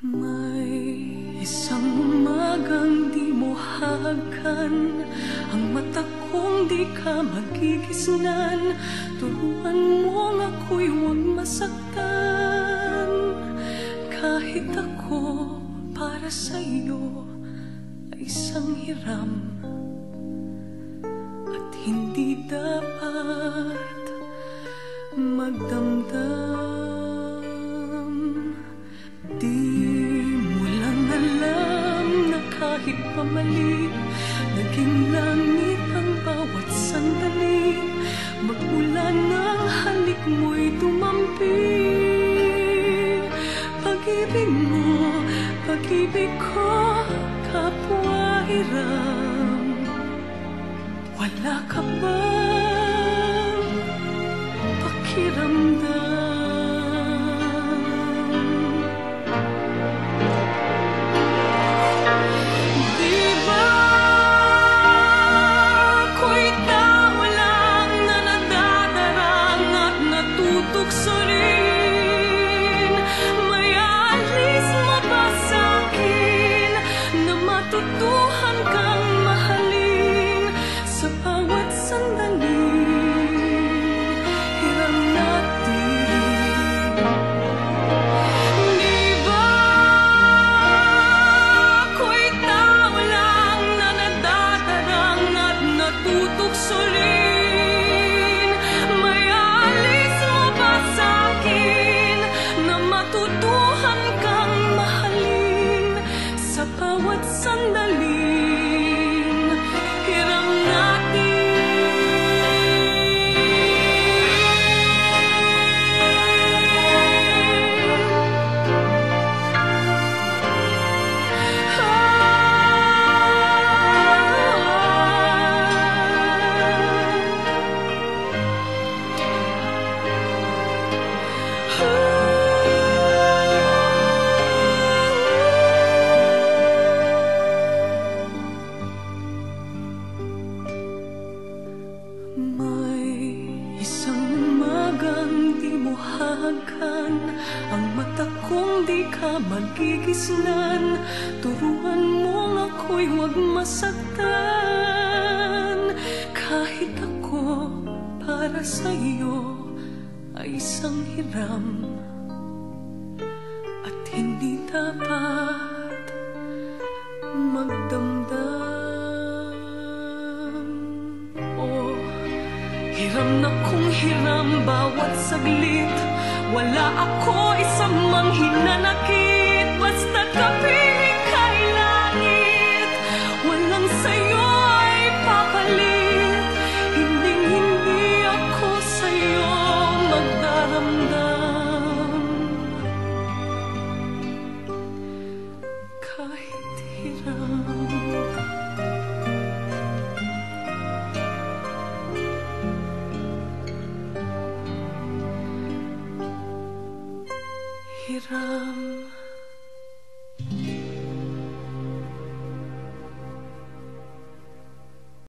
May isang umagang di mo hagan, ang mata kong di ka magigisnan. Turuan mong ako'y huwag masaktan, kahit ako para sa'yo ay isang hiram at hindi dapat magdamdam. Kahit pamali, naging langit ang bawat sandali. Magmula ng halik mo'y tumampi. Pag-ibig mo, pag-ibig ko, kapwa hiram. Wala ka bang pakiramdam? Tutuhan kang mahalin sa bawat sandali. Hiram natin. Di ba ako'y tao lang na nadadarang at natutoksolin? May alis mo ba sa'kin na matutuhan kang mahalin sa bawat sandali? Hiram natin. Ang mata kong di ka magigisnan. Turuan mong ako'y huwag masaktan, kahit ako para sa'yo ay isang hiram at hindi dapat magdamdam. Oh, hiram na kung hiram bawat saglit. Wala ako isang manghinanakit.